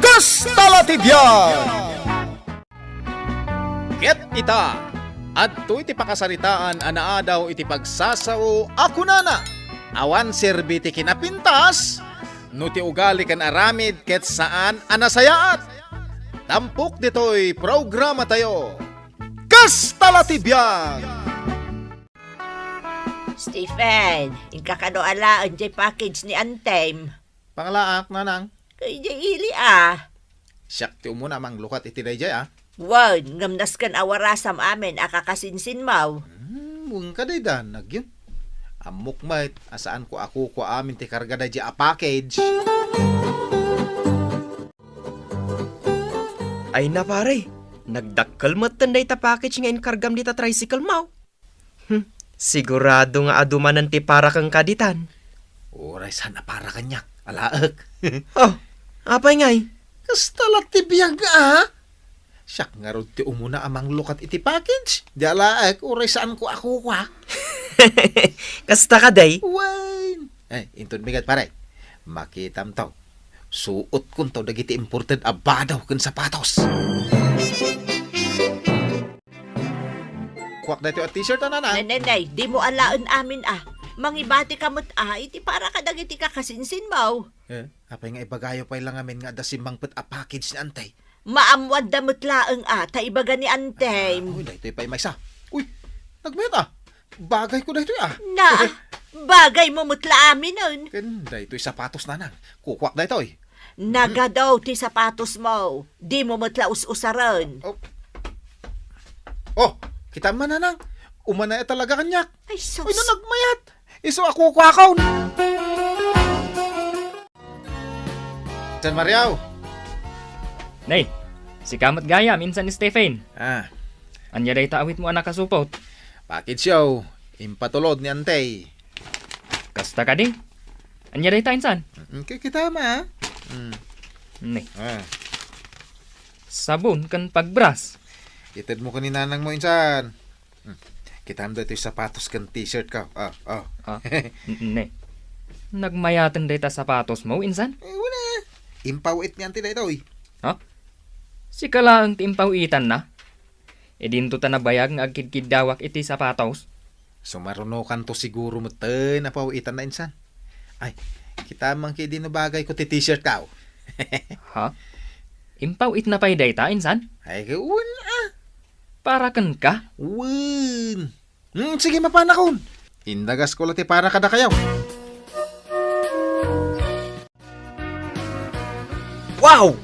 Kastalatibyan! Ket ita, adto iti pakasaritaan anaa iti pagsasao ako nana. Awan serbiti kinapintas, no ti ugali kan aramid ket saan anasayaat. Tampok ditoy programa tayo. Kastalatibyan! Stephen, inkakanoalaan jay package ni Anthem. Pangalaak nanang. Kay jay ili ah. Siyak ti umuna mang lukat iti dayjay ah. Wan, ngamnas kan awarasam amin akakasinsin maw. Mung kadaydan nagyun. Amok mait, asaan ko ako amin ti karga dayjay a package. Ay na pare, nagdakkel met tanday ta package nga inkargam dita tricycle maw. Sigurado nga adumanan ti para kang kaditan. Oray sana para kanyak, alaak. Oh, apay ngay? Kastalat ti biyag ah. Siyak nga ron ti umuna amang lukat iti package. Di alaak, oray saan ko ako kwa. Kasta ka day? Wine. Ay, intun bigat pare. Makitam to. Suot kun to dagiti imported abadaw kun sapatos. Kwak na ito at t-shirt na na. Nanay, di mo alaan amin ah. Mangibati kamot ah, iti para ka dagiti kakasinsin maw. Apay nga ibagayo pa lang amin nga dasimang put a package ni Antay. Maamwad damot laeng ah, taibaga ni Anthem. Uy, dahito pa may isa. Uy, nagmayat ah. Bagay ko dahito ah. Na, bagay mo mutla amin nun. Ken dahito sapatos na nang. Kukwak dahito eh. Naga daw ti sapatos mo. Di mo mutla us-usaran. Oh, kita man nanang. Umana talaga kanyak. Ay, sus. Uy, na nagmayat. Iso ako kwakaw. San Mariaw. Nay, si Kamat Gaya, minsan ni Stephen. Anya day taawit mo anak kasupot. Package show. Impatulod ni Antay. Kasta ka di. Anya day ta insan. Kita ma. Nay, sabon kan pagbras. Itid mo kanina nang mo insan. Kita mo dito yung sapatos kan t-shirt ka. Nay, nagmayatan day ta sapatos mo, insan? Wala. Impawit niyan ti dito eh. Ha? Si kalaang timpawitan na. E dinto ta nabayag nga agkidkidawak iti sapatos. Sumarunokan to siguro mo na pawitan na insan. Ay, kita man kay dinabagay ko ti t-shirt ka. Ha? Impawit na pa'y day ta, insan? Ay, wala. Para kan ka? Win. Sige mapanakon. Indagas ko lati para kada kayaw. Wow!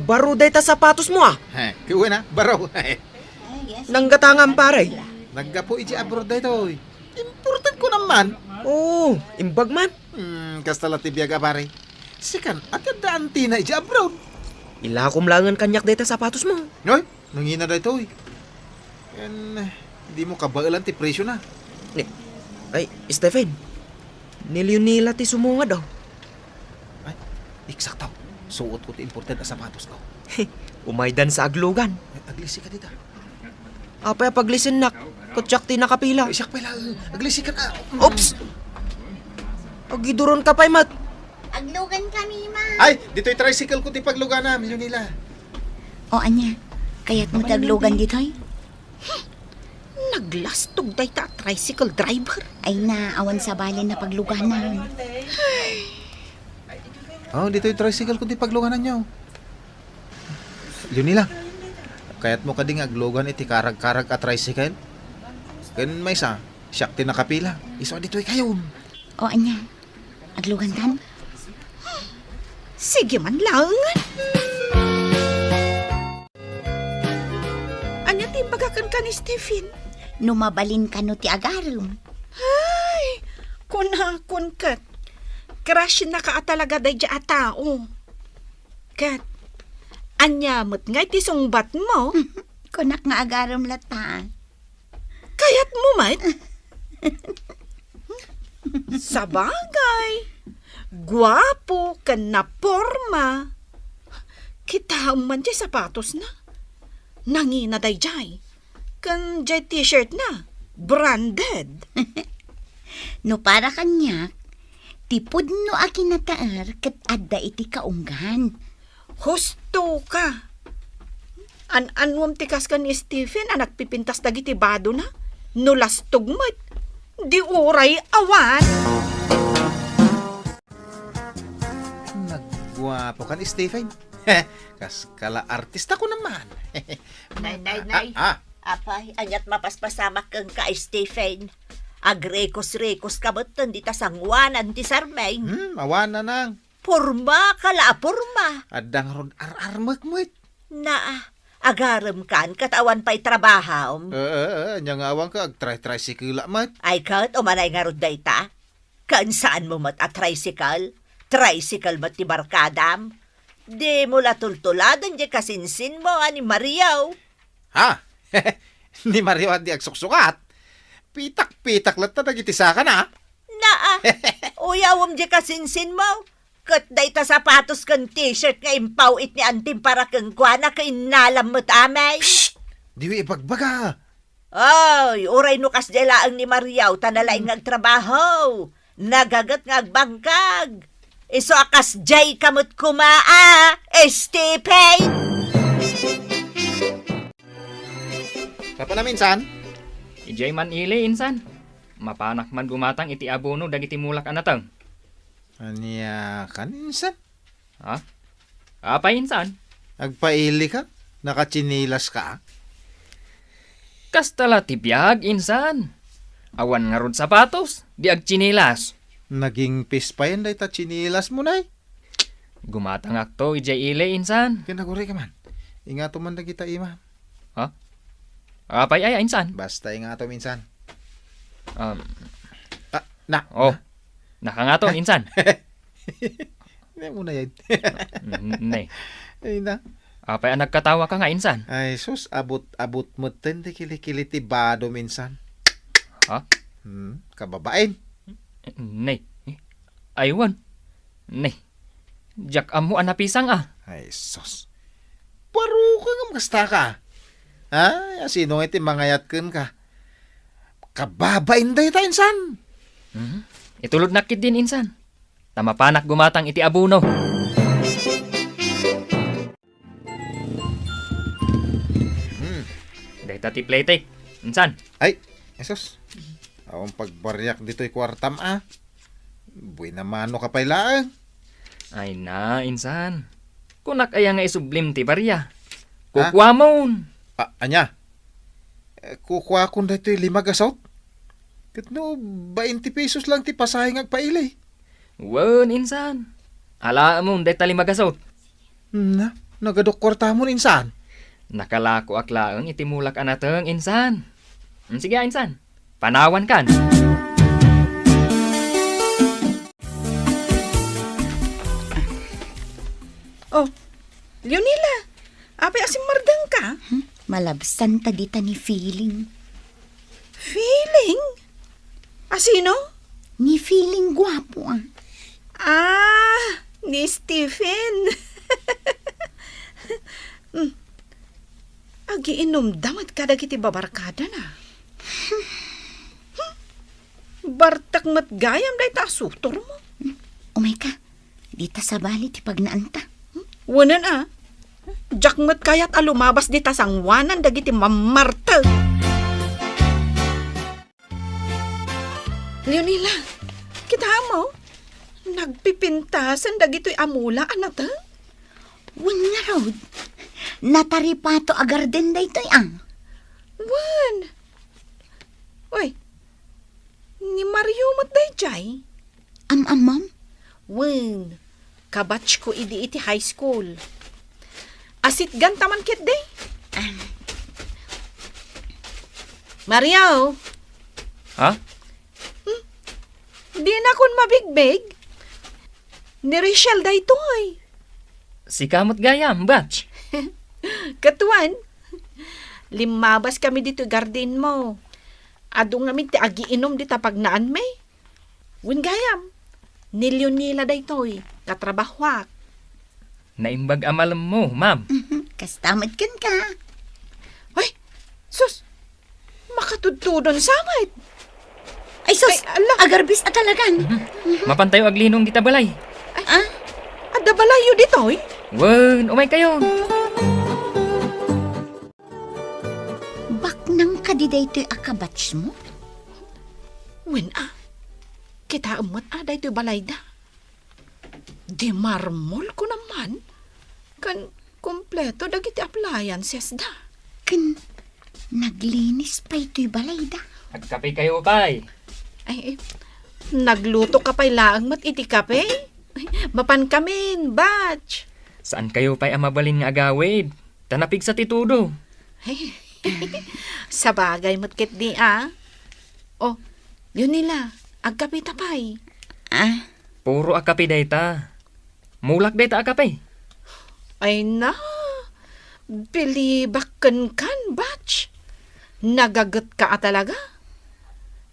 Baro day ta sapatos mo ah. Kuwi na, baraw. Nanggatangan pare. Naggapo iji abroad dito. Important ko naman. Oo, imbag man. Kasta lati biyaga pare. Sikan, at daan tina iji abroad. Ilakom langan kanyak day ta sapatos mo. Noy, nangina dito eh. Di mo kabailan ti presyo na. Ay, Stephen. Nila ti sumunga daw. Ay, eksakto. Suot ko ti imported na sapatos ko. Umaydan sa aglugan. Aglisi ka dito. Apay paglisin nak. Kutsak ti nakapila. Siyak pala. Aglisi ka na. Oops! Agiduron ka pa'y mat. Aglugan kami, ma. Ay, dito'y tricycle ko ti paglugana. Milyon nila. O, anya, kaya't mo taglugan dito'y? Naglastog day ta tricycle driver. Ay na, awan sa balin na pagluganan. Oh, dito'y tricycle ko ti pagluganan nyo. Milyon nila. Kaya't mo kading aglugan iti karag-karag at tricycle. Ganun may isa. Siyak ti nakapila. Iso dito'y kayon. O, anya, aglugan tan? Sige man lang. Anya timbagan ka ni Stephen? Numabalin ka no ti agarum. Ay, kun kat. Crush na ka talaga day dya tao. Kat, anya mo't ngay ti sungbat mo. Kunak nga agarum lata. Kayat mo, mate? Sabagay. Guwapo ka na porma. Kita man jay sapatos na. Nangina day jay. Kan jay t-shirt na. Branded. No para kanyak, tipod no akin nataar kat adda iti kaunggan. Husto ka. Anwam tikas ka ni Stephen anak pipintas dagiti bado na. Nulas tugmat. Di uray awan. Nagwapo ka ni Stephen. Kas kala artista ko naman. Nay. Apay, anyat mapaspasamak kang ka, Stephen. Agrekos-rekos ka ba't tandita sangwanan ti Sarmay? Awan na nang. Purma, kala purma. Adang ron ar-armak mo it. Na, agaram kan, katawan pa'y trabahaw. Nya nga awang ka, ag-tricycle mat. Ay kat, umanay nga ron dayta. Kan saan mo mat a tricycle? Tricycle mat ti barkadam? Di mo latultuladan di kasinsin mo, ani Mariaw. Ha? Ni Mario at di agsuksukat. Pitak-pitak lang ta nagitisa ka na. Naa, uyawam di kasinsin mo. Kat dayta sapatos kan t-shirt nga impaw it ni antim para kang kwana kay nalam mo't amay. Diwi ibagbaga. Ay, uray nukas dela ang ni Mariaw tanalay ngagtrabaho. Nagagat ngagbangkag. Iso akas jay kamot kumaa, Stephen. Kapa na minsan? Ijay man ili insan. Mapanak man gumatang iti abono dagiti mulak anatang. Anya kan minsan? Ha? Apa insan? Agpaili ka? Nakachinilas ka? Kastala ti biyag insan. Awan nga rod sapatos, di agchinilas. Naging pispayan day ta chinilas mo na Gumatang akto ijay ili insan. Kinaguri ka man. Ingato man na kita ima. Apay ay insan. Basta ingato minsan. Um, Na. oh, nakangato insan. Hindi mo na yan. Nay. Ay na. Apay ang nagkatawa ka nga insan. Ay sus, abot mo di kilikili ti bado minsan. Ha? Kababain. Nay. Aywan. Nay. Jak amo anapisang Ay sus. Paro ka nga magasta ka. Ha? Sino nga iti mangayat ken ka? Kababain day ta insan. Itulod nakit din insan. Tamapanak gumatang iti abuno. Dahita ti plate. Insan. Ay, esos. Awang pagbaryak dito'y kwartam Buwi na mano ka pailaan. Ay na, insan. Kunak aya nga isublim ti barya. Kukwa mon. Anya? Kukuha ko na ito'y 5 gasot. Katno, 20 pesos lang ti pasahe nga agpailay. Wan, insan. Ala mo, dahita 5 gasot. Na, nagadok kwarta mo insan. Nakalako aklaang itimulak anatang insan. Sige, insan. Panawan kan. Oh, Leonila, apay asim mardang ka? Malabsan ta dita ni feeling. Feeling? Asino? Ni feeling gwapo Ni Stephen. Agiinom damat kada kiti babarkada na. Bartak mat gayam day ta sutor mo. Umay ka, dita sa bali ti pagnaanta. Wanan Jakmat kayat alumabas di tasangwanan dagiti mamarta. Leonila, kita mo? Nagpipintasan dagito'y amula anata? Wan nga rod. Nataripato agarden da ito'y Wan. Uy, ni Mario mat dayjay? Ma'am? Wan, kabatch ko iti high school. Asit gantaman kit day. Mario, Ha? di na kun mabigbig. Ni Rachel daytoy. Si kamot gayam, batch. Katuan, limabas kami dito garden mo. Adong namin ti agiinom di tapagnaan may. Wingayam, nilyon nila daytoy, katrabahwak. Naimbag amalam mo, ma'am. Kastamad kan ka. Ay, sus, makatudtudon samay. Ay sus, Ay, ala. agarbis at talagan. Mapantayo aglinong dita balay. Adda balayo ditoy? Wen, umay kayo. Baknang kadiday to'y akabats mo? Wen kita amat aday to'y balayda. Di marmol ko naman. Kan kompleto dagiti appliances da. Kan naglinis pa ito'y balayda. Agkape kayo, pay. Ay, nagluto ka pa'y laang mat iti kape? Ay, mapan kamin, batch. Saan kayo pa'y amabalin nga agawid? Tanapig sa titudo. Ay, sa bagay mat kit di Oh, yun nila, agkape tapay. Puro akape dayta. Mulak dayta akape. Ay na, bilibakan kan, batch. Nagagat ka talaga.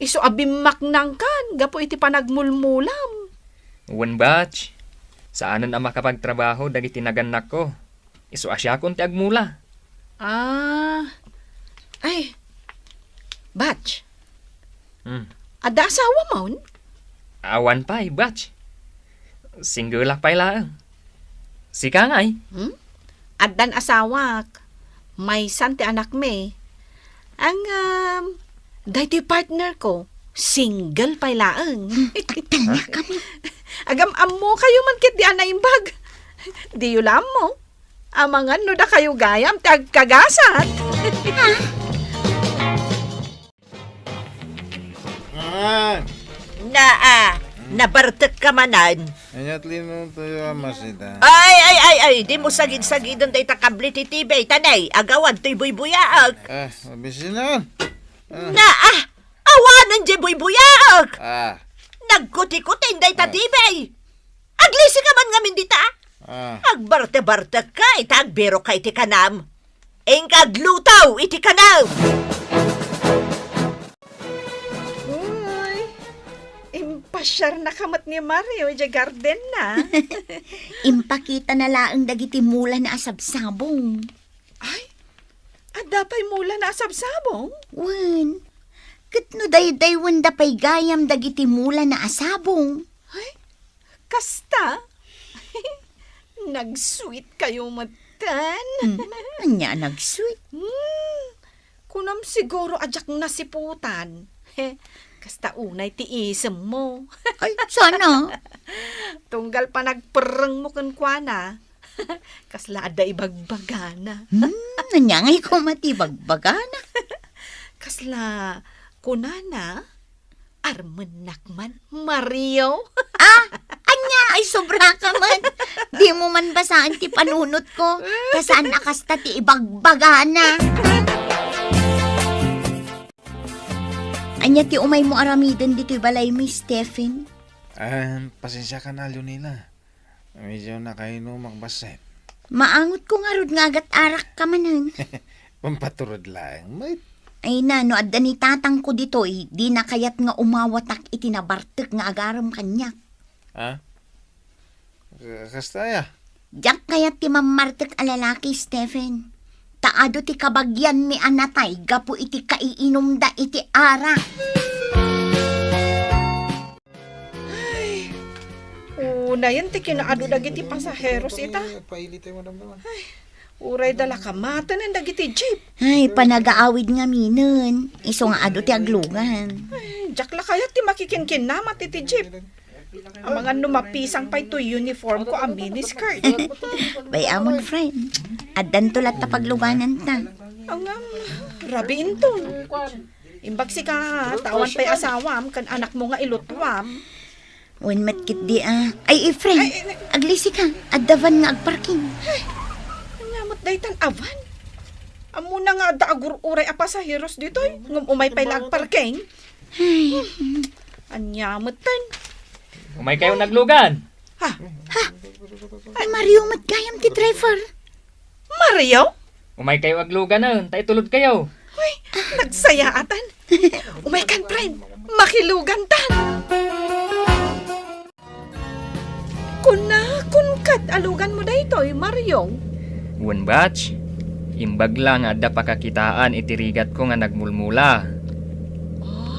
Iso abimak nang kan, gapo iti panagmulmulam. Wen batch. Saanan ang makapagtrabaho dagiti naganak ko. Isu asya kon ti agmula. Ay, batch. Hmm. Ada asawa maun? Awan pay, batch. Single pay lang. Sika ngay. Adan asawak. May santi anak me. Ang, dayti partner ko, single pay laang. Tanya kami. Agam mo kayo man kit di anaimbag. Di yulam mo. Amangan no da kayo gayam tag kagasat. Nabartek ka manan. Anyat lino tayo masita. Ay, di mo sagid-sagidon day takabli ti tibay. Tanay, agawan to'y buy-buyaag. Mabisi na. Awanan di buy-buyaag. Nagkuti-kutin day ta Ah. tibay. Aglisi ka man ngamin dita. Ah. Agbarte-barte ka, itagbero ka iti kanam. Engkaglutaw iti kanam. Uy, impasyar na kamat ni Mario iti garden na. Impakita na laang dagiti mula na asabsabong. Ay, ada pa'y mula na asabsabong. Wen, katno dayday wanda pay gayam dagiti mula na asabong. Ay, kasta. Nag-sweet kayo matan. Anya nag-sweet. Kunam siguro ajak nasiputan. Kasta unay tiisem mo. Ay, sana. Tunggal pa nagpereng mo kan kuana. Kasla ada ibagbagana. Anya ngay ko matibagbagana. Kasla kunana Armen Nakman Mario. Anya ay sobra ka man. Di mo man basaan ti panunot ko. Kasaan akasta ti ibagbagana. Anya ti umay mo aramiden dito'y balay mi, Stephen. Pasensya ka na, Leonila. Medyo nakainom magbaset. Maangot ko nga rod nga agat arak ka manan. Pampaturod lang. May Ay na, no, adda ni tatang ko dito'y, di na kayat nga umawatak itinabartek nga agaram kanyak. Kasta ya. Diyak kayat ti mamartek a lalaki, Stephen. Taado ti kabagyan mi anatay, gapu iti kaiinom da iti arak. Una yan ti kinaado dagiti pasaheros ita. Uray dala kamatan ang dagiti jeep. Ay, panagaawid nga minun. Iso nga ado ti aglugan. Ay, jakla kaya ti makikinkin namat iti jeep. Ang mga numapisang pa ito uniform ko ang miniskirt. Bay amon, friend. Addan tulat ta pagluganan ta. Ang rabi inton. Imbag si ka, tawan pa'y asawam, kan anak mo nga ilutwam. When matkit di Ay, friend. Aglisi ka. Addavan nga agparking. Nyamot daytan avan. Amo na nga daagur uray a pasaheros dito ngum umay pay lag parking. Ay, Anyamot tan. Umay kayo naglugan. ay Mario, matgayam ti driver. Mario? Umay kayo aglugan na. Tay tulod kayo. Uy, nagsayaatan. Umay kan friend. Makilugan tan. Kun kat alugan mo daytoy, Mario. Wen batch. Imbag lang adda pakakitaan itirigat ko nga nagmulmula.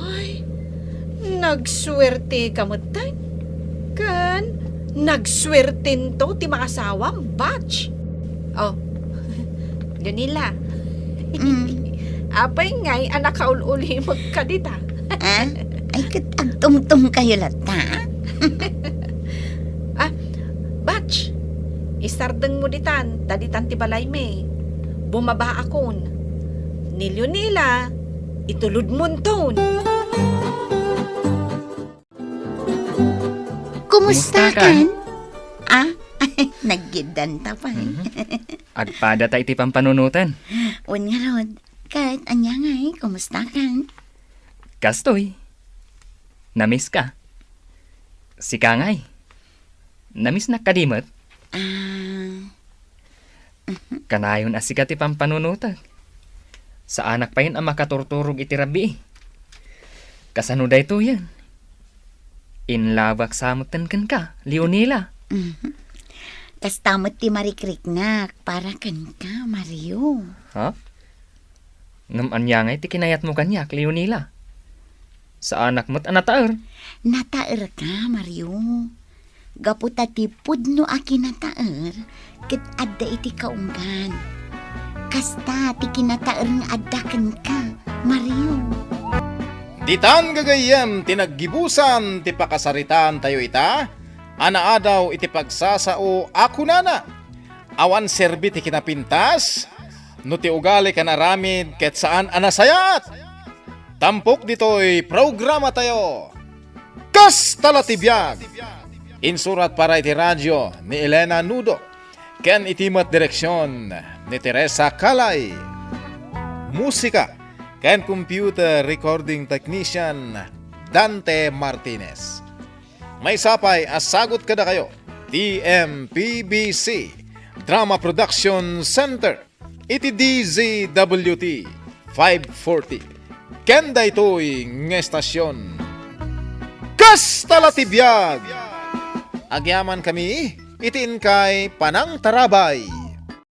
Ay, nagswerte ka mo tan. Kan, Nagswerten to ti makasawam, batch. Oh, Junila. Apay ngay, anak kaululi magkadita. Ah? Ay, agtumtum kayo lata. Batch, isardeng mo ditan, taditan ti balay me. Bumaba akon. Nilyo nila, itulod monton. Kumusta Kumusta ka? kan? Ah, naggidan ta pa. Agpada ta iti pampanunutan. Unya rod, kahit anya ngay, kumusta kan? Kastoy. Namiss ka. Si Kangay. Namiss na kadimot. Ah, Kanayon asika ti pampanunutan. Sa anak pa yun ang makaturturog iti rabi. Kasano da ito yan? Inlawak samutan kan ka, Leonila. kastamot ti marikriknak, para kan ka, Mario. Ha? Ngam anya nga iti kinayat mo kanyak, Leonila. Sa anak mo't anataer. Nataer ka, Mario. Gaputa ti pudno aki nataer, kit adda iti kaunggan. Kasta ti kinataer nga addaken ka, Mario. Ditan gagayem tinaggibusan ti pakasaritaan tayo ita, anaadaw iti pagsasao ako nana. Awan serbi ti kinapintas, no ti ugali kan aramid ket saan anasayat. Tampok dito'y programa tayo. Kas talatibiyag! Insurat para iti radyo ni Elena Nudo, ken itimat direksyon ni Teresa Calay. Musika ken computer recording technician Dante Martinez. May sapay asagot kada kayo. TMPBC Drama Production Center. Iti DZWT 540. Kenda ito'y ng estasyon. Kas talatibiyag! Agyaman kami, itiin kay Panang Tarabay.